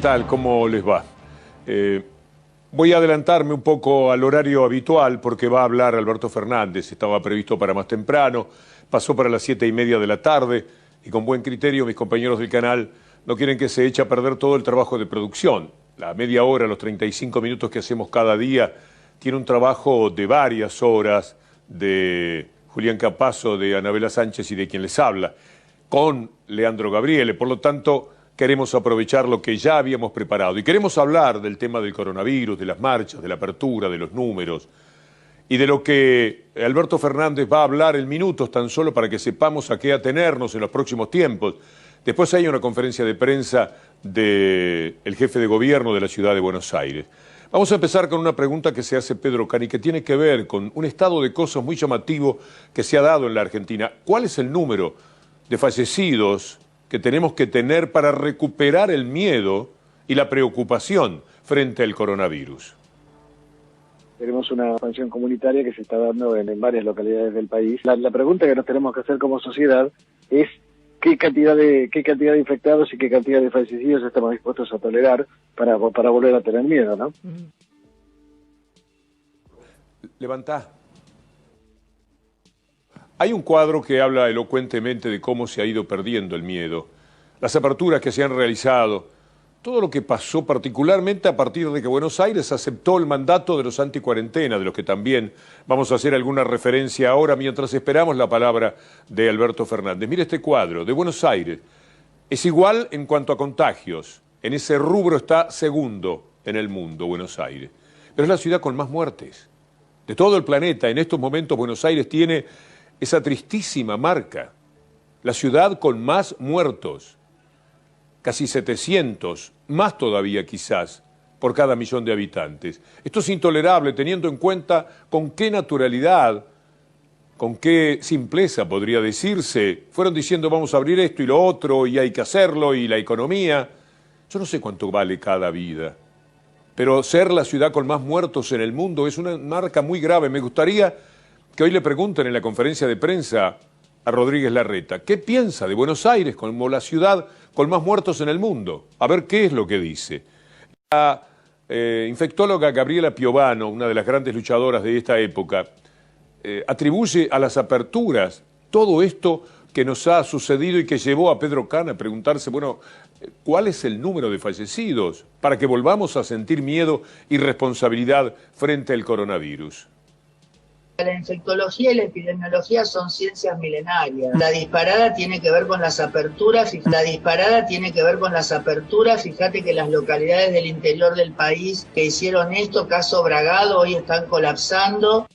tal? ¿Cómo les va? Voy a adelantarme un poco al horario habitual porque va a hablar Alberto Fernández. Estaba previsto para más temprano, pasó para las 7:30 de la tarde y con buen criterio mis compañeros del canal no quieren que se eche a perder todo el trabajo de producción. La media hora, los 35 minutos que hacemos cada día, tiene un trabajo de varias horas de Julián Capazo, de Anabela Sánchez y de quien les habla, con Leandro Gabriele. Por lo tanto, queremos aprovechar lo que ya habíamos preparado y queremos hablar del tema del coronavirus, de las marchas, de la apertura, de los números y de lo que Alberto Fernández va a hablar en minutos tan solo para que sepamos a qué atenernos en los próximos tiempos. Después hay una conferencia de prensa del jefe de gobierno de la ciudad de Buenos Aires. Vamos a empezar con una pregunta que se hace Pedro Cani, que tiene que ver con un estado de cosas muy llamativo que se ha dado en la Argentina. ¿Cuál es el número de fallecidos que tenemos que tener para recuperar el miedo y la preocupación frente al coronavirus? Tenemos una expansión comunitaria que se está dando en varias localidades del país. La pregunta que nos tenemos que hacer como sociedad es qué cantidad de infectados y qué cantidad de fallecidos estamos dispuestos a tolerar para volver a tener miedo, ¿no? Levantá. Hay un cuadro que habla elocuentemente de cómo se ha ido perdiendo el miedo, las aperturas que se han realizado, todo lo que pasó particularmente a partir de que Buenos Aires aceptó el mandato de los anticuarentena, de los que también vamos a hacer alguna referencia ahora mientras esperamos la palabra de Alberto Fernández. Mire este cuadro de Buenos Aires. Es igual en cuanto a contagios. En ese rubro está segundo en el mundo Buenos Aires. Pero es la ciudad con más muertes de todo el planeta. En estos momentos Buenos Aires tiene esa tristísima marca. La ciudad con más muertos. Casi 700, más todavía quizás, por cada millón de habitantes. Esto es intolerable teniendo en cuenta con qué naturalidad, con qué simpleza podría decirse, fueron diciendo vamos a abrir esto y lo otro y hay que hacerlo y la economía. Yo no sé cuánto vale cada vida, pero ser la ciudad con más muertos en el mundo es una marca muy grave. Me gustaría que hoy le pregunten en la conferencia de prensa a Rodríguez Larreta, ¿qué piensa de Buenos Aires como la ciudad con más muertos en el mundo? A ver qué es lo que dice. La infectóloga Gabriela Piovano, una de las grandes luchadoras de esta época, atribuye a las aperturas todo esto que nos ha sucedido y que llevó a Pedro Cani a preguntarse, bueno, ¿cuál es el número de fallecidos para que volvamos a sentir miedo y responsabilidad frente al coronavirus? La infectología y la epidemiología son ciencias milenarias. La disparada tiene que ver con las aperturas. Fíjate que las localidades del interior del país que hicieron esto, caso Bragado, hoy están colapsando.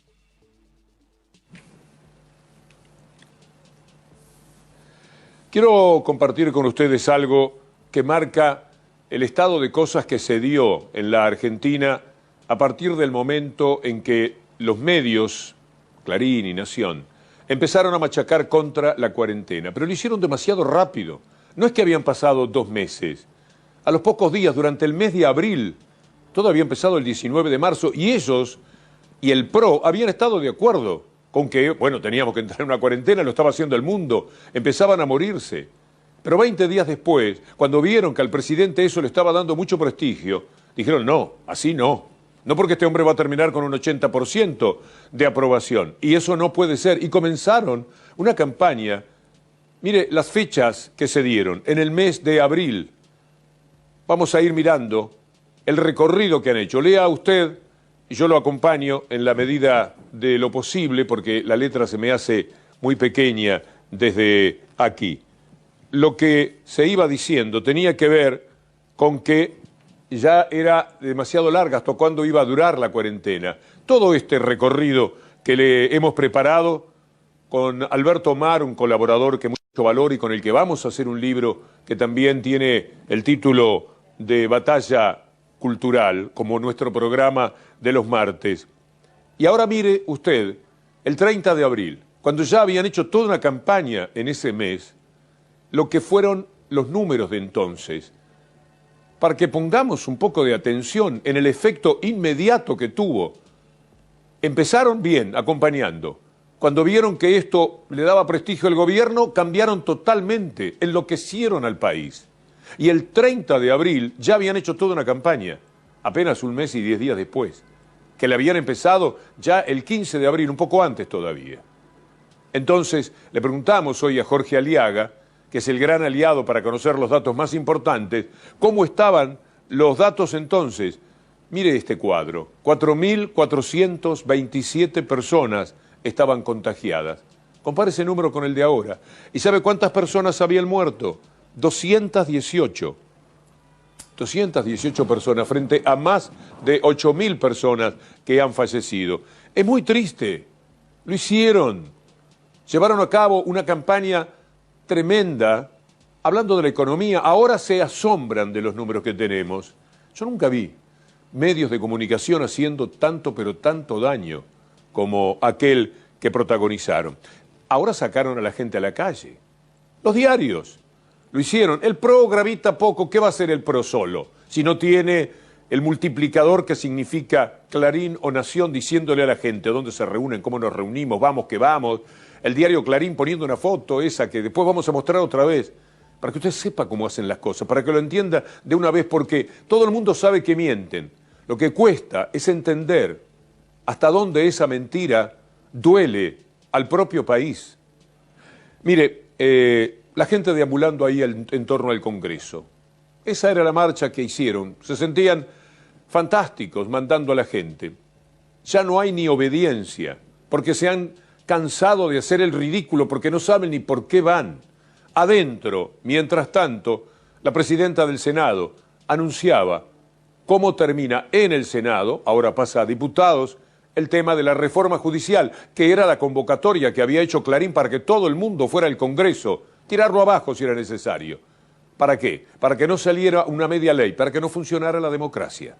Quiero compartir con ustedes algo que marca el estado de cosas que se dio en la Argentina a partir del momento en que los medios, Clarín y Nación, empezaron a machacar contra la cuarentena, pero lo hicieron demasiado rápido. No es que habían pasado 2 meses. A los pocos días, durante el mes de abril, todo había empezado el 19 de marzo, y ellos y el PRO habían estado de acuerdo con que, bueno, teníamos que entrar en una cuarentena, lo estaba haciendo el mundo, empezaban a morirse. Pero 20 días después, cuando vieron que al presidente eso le estaba dando mucho prestigio, dijeron, no, así no. No porque este hombre va a terminar con un 80% de aprobación. Y eso no puede ser. Y comenzaron una campaña. Mire las fechas que se dieron. En el mes de abril. Vamos a ir mirando el recorrido que han hecho. Lea usted, y yo lo acompaño en la medida de lo posible, porque la letra se me hace muy pequeña desde aquí. Lo que se iba diciendo tenía que ver con que ya era demasiado larga hasta cuándo iba a durar la cuarentena. Todo este recorrido que le hemos preparado con Alberto Omar, un colaborador que mucho valor y con el que vamos a hacer un libro que también tiene el título de Batalla Cultural, como nuestro programa de los martes. Y ahora mire usted, el 30 de abril, cuando ya habían hecho toda una campaña en ese mes, lo que fueron los números de entonces, para que pongamos un poco de atención en el efecto inmediato que tuvo. Empezaron bien, acompañando. Cuando vieron que esto le daba prestigio al gobierno, cambiaron totalmente, enloquecieron al país. Y el 30 de abril ya habían hecho toda una campaña, apenas un mes y 10 días después, que la habían empezado ya el 15 de abril, un poco antes todavía. Entonces, le preguntamos hoy a Jorge Aliaga, que es el gran aliado para conocer los datos más importantes, cómo estaban los datos entonces. Mire este cuadro, 4.427 personas estaban contagiadas. Compare ese número con el de ahora. ¿Y sabe cuántas personas habían muerto? 218. 218 personas frente a más de 8.000 personas que han fallecido. Es muy triste. Lo hicieron. Llevaron a cabo una campaña tremenda hablando de la economía. Ahora se asombran de los números que tenemos. Yo nunca vi medios de comunicación haciendo tanto, pero tanto daño como aquel que protagonizaron. Ahora sacaron a la gente a la calle. Los diarios lo hicieron. El PRO gravita poco. ¿Qué va a hacer el PRO solo? Si no tiene el multiplicador que significa Clarín o Nación diciéndole a la gente dónde se reúnen, cómo nos reunimos, vamos que vamos. El diario Clarín poniendo una foto esa que después vamos a mostrar otra vez, para que usted sepa cómo hacen las cosas, para que lo entienda de una vez, porque todo el mundo sabe que mienten. Lo que cuesta es entender hasta dónde esa mentira duele al propio país. Mire, la gente deambulando ahí en torno al Congreso, esa era la marcha que hicieron, se sentían fantásticos mandando a la gente. Ya no hay ni obediencia, porque se han cansado de hacer el ridículo, porque no saben ni por qué van. Adentro, mientras tanto, la presidenta del Senado anunciaba cómo termina en el Senado, ahora pasa a diputados, el tema de la reforma judicial, que era la convocatoria que había hecho Clarín para que todo el mundo fuera al Congreso, tirarlo abajo si era necesario. ¿Para qué? Para que no saliera una media ley, para que no funcionara la democracia.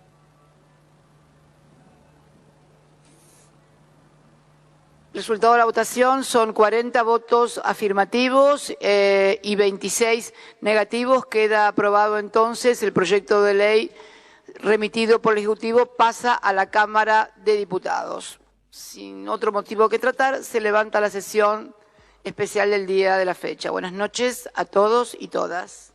Resultado de la votación son 40 votos afirmativos y 26 negativos. Queda aprobado entonces el proyecto de ley remitido por el Ejecutivo, pasa a la Cámara de Diputados. Sin otro motivo que tratar, se levanta la sesión especial del día de la fecha. Buenas noches a todos y todas.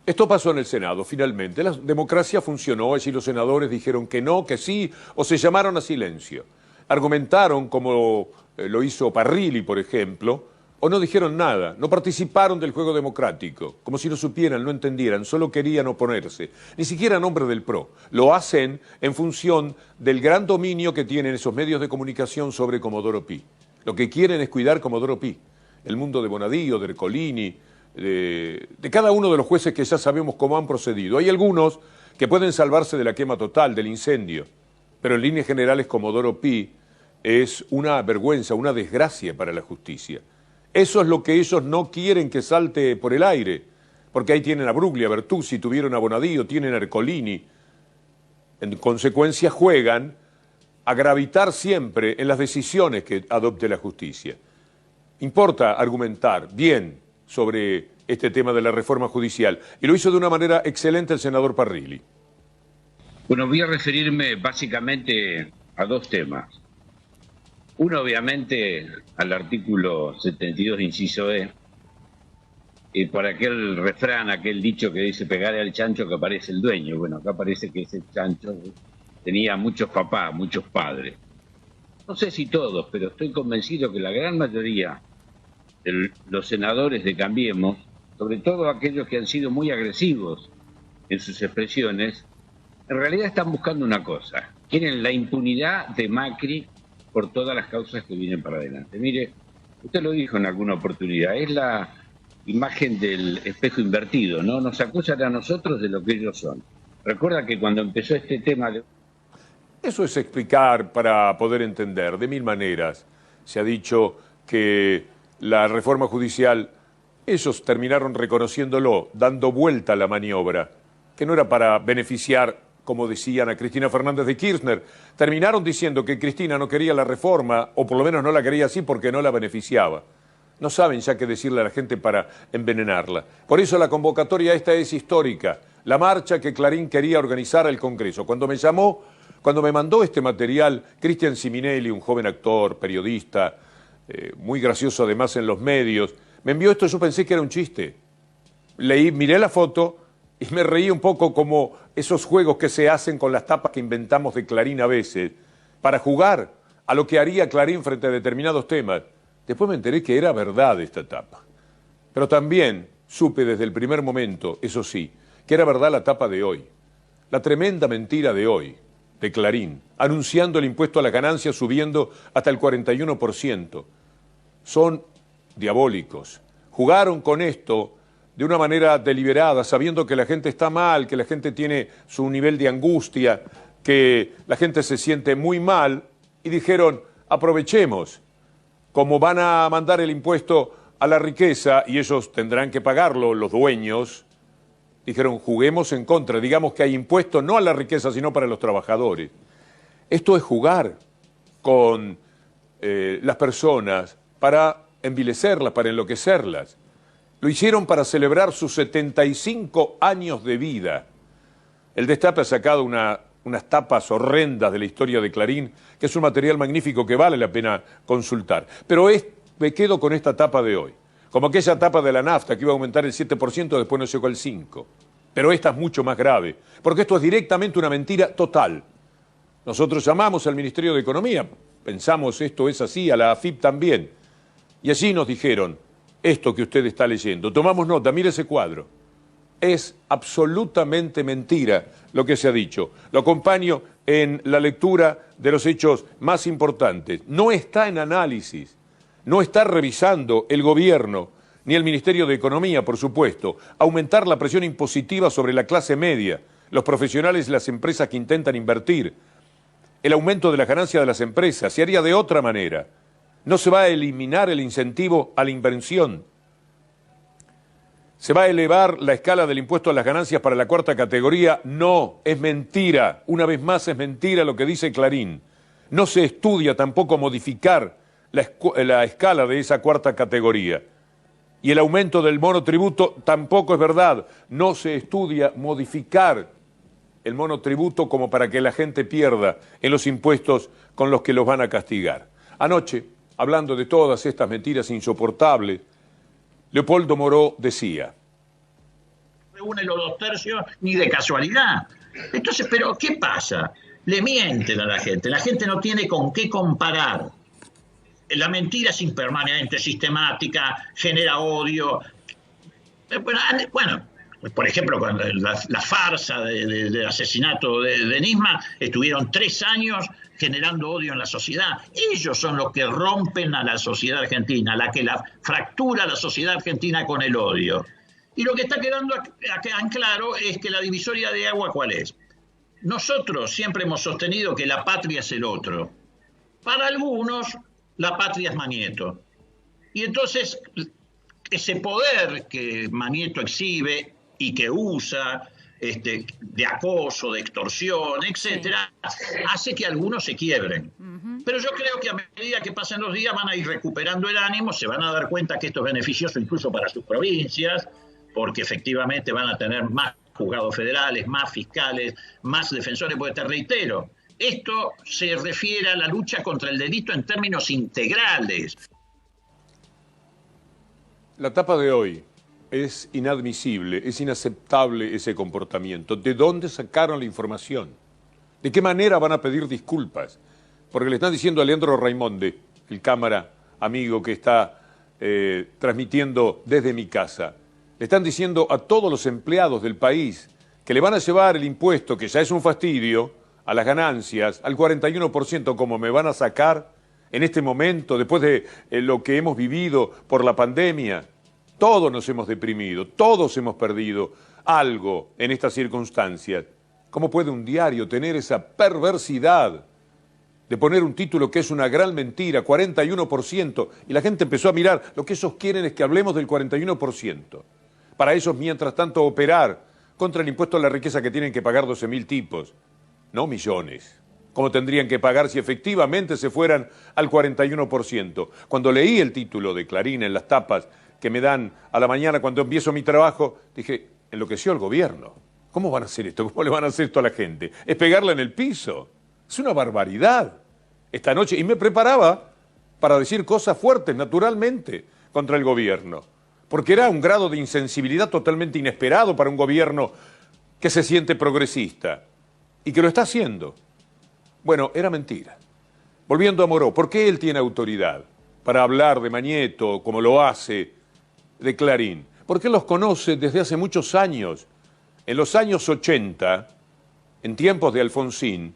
Esto pasó en el Senado, finalmente. La democracia funcionó, allí los senadores dijeron que no, que sí, o se llamaron a silencio. Argumentaron, como lo hizo Parrilli, por ejemplo, o no dijeron nada, no participaron del juego democrático, como si no supieran, no entendieran, solo querían oponerse, ni siquiera a nombre del PRO. Lo hacen en función del gran dominio que tienen esos medios de comunicación sobre Comodoro Pi. Lo que quieren es cuidar Comodoro Pi, el mundo de Bonadío, de Ercolini, de cada uno de los jueces que ya sabemos cómo han procedido. Hay algunos que pueden salvarse de la quema total, del incendio, pero en líneas generales Comodoro Pi es una vergüenza, una desgracia para la justicia. Eso es lo que ellos no quieren que salte por el aire, porque ahí tienen a Bruglia, a Bertuzzi, tuvieron a Bonadío, tienen a Ercolini. En consecuencia juegan a gravitar siempre en las decisiones que adopte la justicia. Importa argumentar bien sobre este tema de la reforma judicial, y lo hizo de una manera excelente el senador Parrilli. Bueno, voy a referirme básicamente a dos temas. Uno, obviamente, al artículo 72, inciso E, por aquel refrán, aquel dicho que dice pegarle al chancho que aparece el dueño. Bueno, acá parece que ese chancho tenía muchos papás, muchos padres. No sé si todos, pero estoy convencido que la gran mayoría de los senadores de Cambiemos, sobre todo aquellos que han sido muy agresivos en sus expresiones, en realidad están buscando una cosa. Quieren la impunidad de Macri por todas las causas que vienen para adelante. Mire, usted lo dijo en alguna oportunidad, es la imagen del espejo invertido, ¿no? Nos acusan a nosotros de lo que ellos son. Recuerda que cuando empezó este tema... Eso es explicar para poder entender de mil maneras. Se ha dicho que la reforma judicial, ellos terminaron reconociéndolo, dando vuelta a la maniobra, que no era para beneficiar, como decían, a Cristina Fernández de Kirchner. Terminaron diciendo que Cristina no quería la reforma, o por lo menos no la quería así porque no la beneficiaba. No saben ya qué decirle a la gente para envenenarla. Por eso la convocatoria esta es histórica. La marcha que Clarín quería organizar al Congreso. Cuando me mandó este material, Cristian Siminelli, un joven actor, periodista, muy gracioso además en los medios, me envió esto, yo pensé que era un chiste. miré la foto y me reí un poco, como esos juegos que se hacen con las tapas que inventamos de Clarín a veces, para jugar a lo que haría Clarín frente a determinados temas. Después me enteré que era verdad esta tapa. Pero también supe desde el primer momento, eso sí, que era verdad la tapa de hoy. La tremenda mentira de hoy, de Clarín, anunciando el impuesto a la ganancia subiendo hasta el 41%. Son diabólicos. Jugaron con esto de una manera deliberada, sabiendo que la gente está mal, que la gente tiene su nivel de angustia, que la gente se siente muy mal, y dijeron, aprovechemos, como van a mandar el impuesto a la riqueza, y ellos tendrán que pagarlo, los dueños, dijeron, juguemos en contra, digamos que hay impuesto no a la riqueza, sino para los trabajadores. Esto es jugar con las personas para envilecerlas, para enloquecerlas. Lo hicieron para celebrar sus 75 años de vida. El Destape ha sacado unas tapas horrendas de la historia de Clarín, que es un material magnífico que vale la pena consultar. Pero me quedo con esta tapa de hoy. Como aquella tapa de la nafta que iba a aumentar el 7%, después no llegó al 5%. Pero esta es mucho más grave, porque esto es directamente una mentira total. Nosotros llamamos al Ministerio de Economía, pensamos esto es así, a la AFIP también. Y allí nos dijeron, esto que usted está leyendo, tomamos nota, mire ese cuadro. Es absolutamente mentira lo que se ha dicho. Lo acompaño en la lectura de los hechos más importantes. No está en análisis, no está revisando el gobierno, ni el Ministerio de Economía, por supuesto, aumentar la presión impositiva sobre la clase media, los profesionales y las empresas que intentan invertir. El aumento de las ganancias de las empresas se haría de otra manera. No se va a eliminar el incentivo a la inversión. ¿Se va a elevar la escala del impuesto a las ganancias para la cuarta categoría? No, es mentira. Una vez más es mentira lo que dice Clarín. No se estudia tampoco modificar la escala de esa cuarta categoría. Y el aumento del monotributo tampoco es verdad. No se estudia modificar el monotributo como para que la gente pierda en los impuestos con los que los van a castigar. Anoche, hablando de todas estas mentiras insoportables, Leopoldo Moró decía: reúne los 2/3 ni de casualidad. Entonces, ¿pero qué pasa? Le mienten a la gente no tiene con qué comparar. La mentira es impermanente, sistemática, genera odio. Bueno, por ejemplo, con la farsa del asesinato de Nisman, estuvieron 3 años generando odio en la sociedad. Ellos son los que rompen a la sociedad argentina, la que fractura a la sociedad argentina con el odio. Y lo que está quedando acá en claro es que la divisoria de agua, ¿cuál es? Nosotros siempre hemos sostenido que la patria es el otro. Para algunos, la patria es Manieto. Y entonces, ese poder que Manieto exhibe y que usa, de acoso, de extorsión, etcétera, hace que algunos se quiebren. Pero yo creo que a medida que pasen los días van a ir recuperando el ánimo, se van a dar cuenta que esto es beneficioso incluso para sus provincias, porque efectivamente van a tener más juzgados federales, más fiscales, más defensores, porque te reitero, esto se refiere a la lucha contra el delito en términos integrales. La tapa de hoy es inadmisible, es inaceptable ese comportamiento. ¿De dónde sacaron la información? ¿De qué manera van a pedir disculpas? Porque le están diciendo a Leandro Raimonde, el cámara amigo que está transmitiendo desde mi casa, le están diciendo a todos los empleados del país que le van a llevar el impuesto, que ya es un fastidio, a las ganancias, al 41%, como me van a sacar en este momento, después de lo que hemos vivido por la pandemia. Todos nos hemos deprimido, todos hemos perdido algo en estas circunstancias. ¿Cómo puede un diario tener esa perversidad de poner un título que es una gran mentira, 41%? Y la gente empezó a mirar, lo que ellos quieren es que hablemos del 41%. Para ellos, mientras tanto, operar contra el impuesto a la riqueza que tienen que pagar 12.000 tipos, no millones, como tendrían que pagar si efectivamente se fueran al 41%. Cuando leí el título de Clarín en las tapas que me dan a la mañana cuando empiezo mi trabajo, dije, enloqueció el gobierno. ¿Cómo van a hacer esto? ¿Cómo le van a hacer esto a la gente? Es pegarla en el piso. Es una barbaridad. Esta noche, y me preparaba para decir cosas fuertes, naturalmente, contra el gobierno. porque era un grado de insensibilidad totalmente inesperado para un gobierno que se siente progresista y que lo está haciendo. Bueno, era mentira. Volviendo a Moró, ¿por qué él tiene autoridad para hablar de Mañeto como lo hace de Clarín? Porque él los conoce desde hace muchos años. En los años 80, en tiempos de Alfonsín,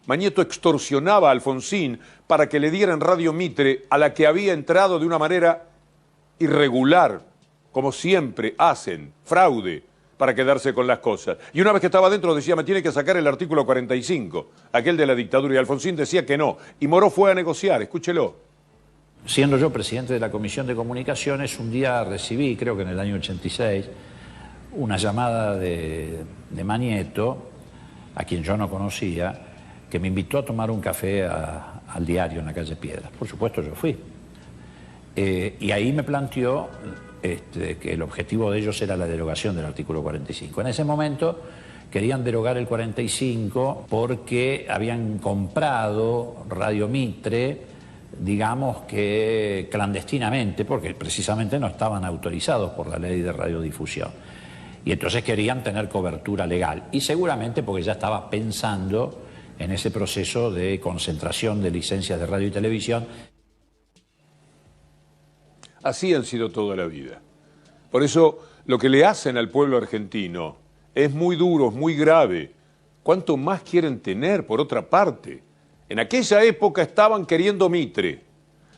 Mañeto extorsionaba a Alfonsín para que le dieran Radio Mitre, a la que había entrado de una manera irregular, como siempre hacen, fraude, para quedarse con las cosas. Y una vez que estaba dentro decía, me tiene que sacar el artículo 45, aquel de la dictadura, y Alfonsín decía que no. Y Moró fue a negociar, escúchelo. Siendo yo presidente de la Comisión de Comunicaciones, un día recibí, creo que en el año 86, una llamada de Mañeto, a quien yo no conocía, que me invitó a tomar un café al diario en la calle Piedras. Por supuesto yo fui. Y ahí me planteó que el objetivo de ellos era la derogación del artículo 45. En ese momento querían derogar el 45 porque habían comprado Radio Mitre, digamos que clandestinamente, porque precisamente no estaban autorizados por la ley de radiodifusión. Y entonces querían tener cobertura legal. Y seguramente porque ya estaba pensando en ese proceso de concentración de licencias de radio y televisión. Así han sido toda la vida. Por eso lo que le hacen al pueblo argentino es muy duro, es muy grave. ¿Cuánto más quieren tener por otra parte? En aquella época estaban queriendo Mitre.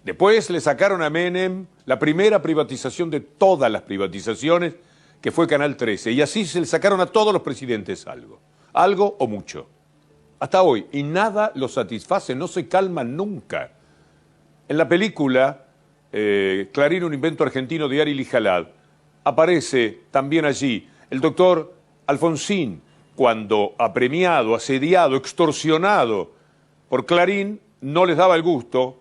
Después le sacaron a Menem la primera privatización de todas las privatizaciones, que fue Canal 13. Y así se le sacaron a todos los presidentes algo o mucho. Hasta hoy, y nada los satisface, no se calman nunca. En la película Clarín, un invento argentino de Ari Lijalad, aparece también allí el doctor Alfonsín, cuando apremiado, asediado, extorsionado por Clarín, no les daba el gusto,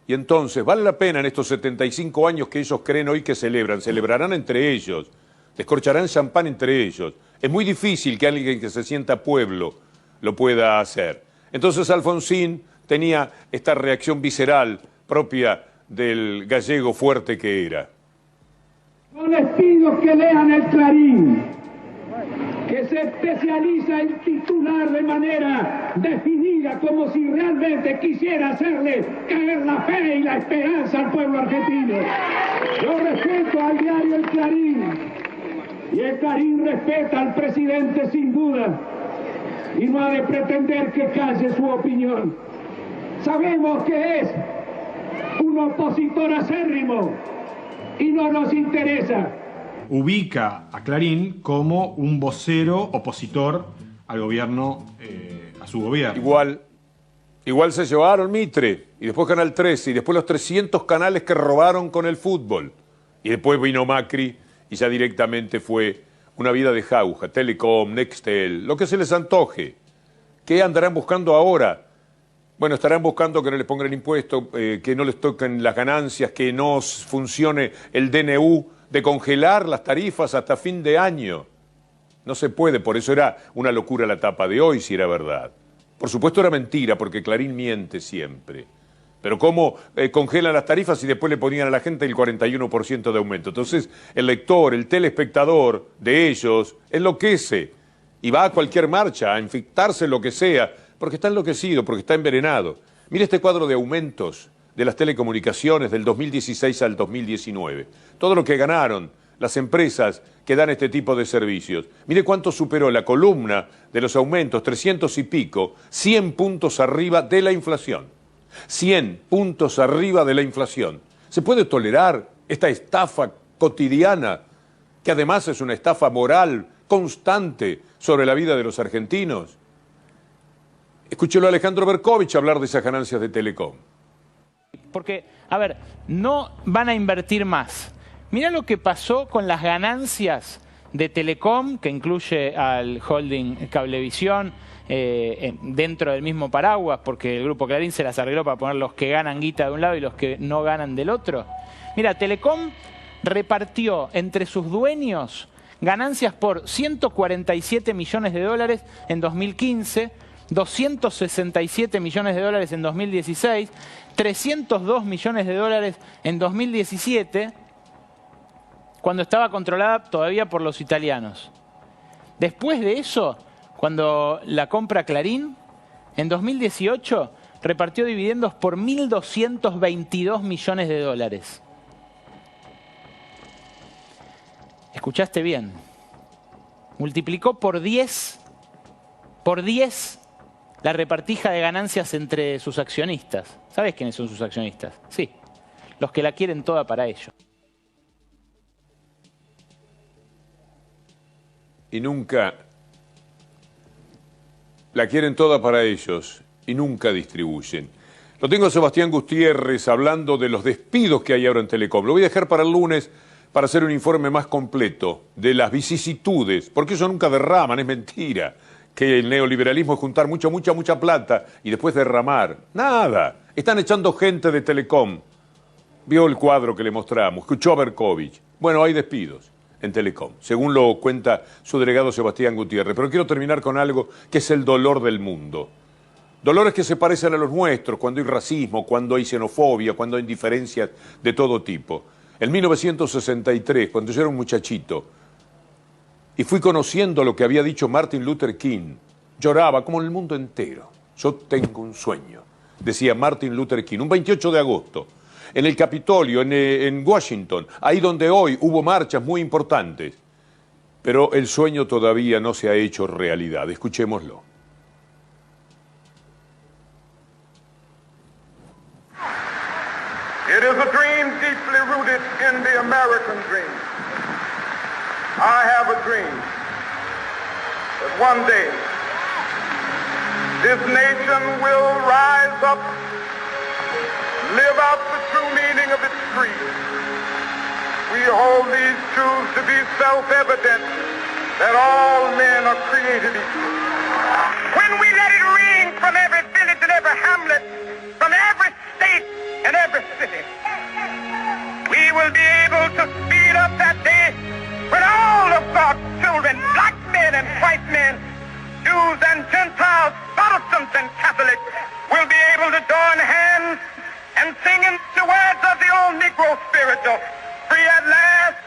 y entonces vale la pena en estos 75 años que ellos creen hoy que celebrarán entre ellos, descorcharán champán entre ellos. Es muy difícil que alguien que se sienta pueblo lo pueda hacer. Entonces Alfonsín tenía esta reacción visceral propia del gallego fuerte que era. No les pido que lean el Clarín, que se especializa en titular de manera definida como si realmente quisiera hacerle caer la fe y la esperanza al pueblo argentino. Yo respeto al diario El Clarín, y el Clarín respeta al presidente sin duda, y no ha de pretender que calle su opinión. Sabemos que es un opositor acérrimo y no nos interesa. Ubica a Clarín como un vocero opositor al gobierno, a su gobierno. Igual se llevaron Mitre, y después Canal 13, y después los 300 canales que robaron con el fútbol. Y después vino Macri, y ya directamente fue una vida de jauja, Telecom, Nextel, lo que se les antoje. ¿Qué andarán buscando ahora? Bueno, estarán buscando que no les pongan el impuesto, que no les toquen las ganancias, que no funcione el DNU, de congelar las tarifas hasta fin de año. No se puede, por eso era una locura la tapa de hoy, si era verdad. Por supuesto era mentira, porque Clarín miente siempre. Pero ¿cómo congelan las tarifas y después le ponían a la gente el 41% de aumento? Entonces el lector, el telespectador de ellos enloquece y va a cualquier marcha a infectarse lo que sea, porque está enloquecido, porque está envenenado. Mire este cuadro de aumentos de las telecomunicaciones del 2016 al 2019. Todo lo que ganaron las empresas que dan este tipo de servicios. Mire cuánto superó la columna de los aumentos, 300 y pico, 100 puntos arriba de la inflación. 100 puntos arriba de la inflación. ¿Se puede tolerar esta estafa cotidiana, que además es una estafa moral constante sobre la vida de los argentinos? Escúchelo a Alejandro Berkovich hablar de esas ganancias de Telecom. Porque, a ver, no van a invertir más. Mirá lo que pasó con las ganancias de Telecom, que incluye al holding Cablevisión, dentro del mismo paraguas, porque el grupo Clarín se las arregló para poner los que ganan guita de un lado y los que no ganan del otro. Mira, Telecom repartió entre sus dueños ganancias por 147 millones de dólares en 2015, 267 millones de dólares en 2016, 302 millones de dólares en 2017, cuando estaba controlada todavía por los italianos. Después de eso, cuando la compra Clarín, en 2018 repartió dividendos por 1.222 millones de dólares. ¿Escuchaste bien? Multiplicó por 10 la repartija de ganancias entre sus accionistas. ¿Sabes quiénes son sus accionistas? Sí, los que la quieren toda para ellos. Y nunca la quieren toda para ellos y nunca distribuyen. Lo tengo a Sebastián Gutiérrez hablando de los despidos que hay ahora en Telecom. Lo voy a dejar para el lunes para hacer un informe más completo de las vicisitudes, porque eso nunca derraman, es mentira. Que el neoliberalismo es juntar mucha plata y después derramar. Nada. Están echando gente de Telecom. Vio el cuadro que le mostramos, escuchó a Berkovich. Bueno, hay despidos en Telecom, según lo cuenta su delegado Sebastián Gutiérrez. Pero quiero terminar con algo que es el dolor del mundo. Dolores que se parecen a los nuestros, cuando hay racismo, cuando hay xenofobia, cuando hay indiferencias de todo tipo. En 1963, cuando yo era un muchachito, y fui conociendo lo que había dicho Martin Luther King, lloraba como en el mundo entero. Yo tengo un sueño, decía Martin Luther King, un 28 de agosto, en el Capitolio, en Washington, ahí donde hoy hubo marchas muy importantes. Pero el sueño todavía no se ha hecho realidad. Escuchémoslo. It is a dream deeply rooted in the American dream. I have a dream that one day this nation will rise up, live out the true meaning of its creed. We hold these truths to be self-evident, that all men are created equal. When we let it ring from every village and every hamlet, from every state and every city, we will be able to speed up that day when all of God's children, black men and white men, Jews and Gentiles, Protestants and Catholics, will be able to join hands and sing in the words of the old Negro spiritual, free at last,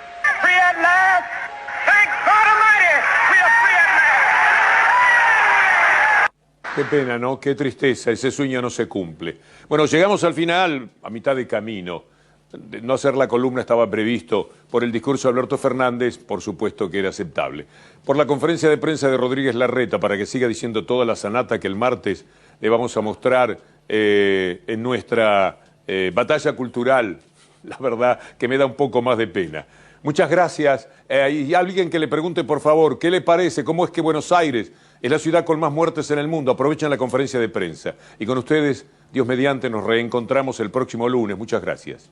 thank God Almighty, we are free at last. Qué pena, ¿no? Qué tristeza, ese sueño no se cumple. Bueno, llegamos al final, a mitad de camino. No hacer la columna estaba previsto por el discurso de Alberto Fernández, por supuesto que era aceptable. Por la conferencia de prensa de Rodríguez Larreta, para que siga diciendo toda la sanata que el martes le vamos a mostrar en nuestra batalla cultural. La verdad que me da un poco más de pena. Muchas gracias. Y alguien que le pregunte, por favor, ¿qué le parece? ¿Cómo es que Buenos Aires es la ciudad con más muertes en el mundo? Aprovechen la conferencia de prensa. Y con ustedes, Dios mediante, nos reencontramos el próximo lunes. Muchas gracias.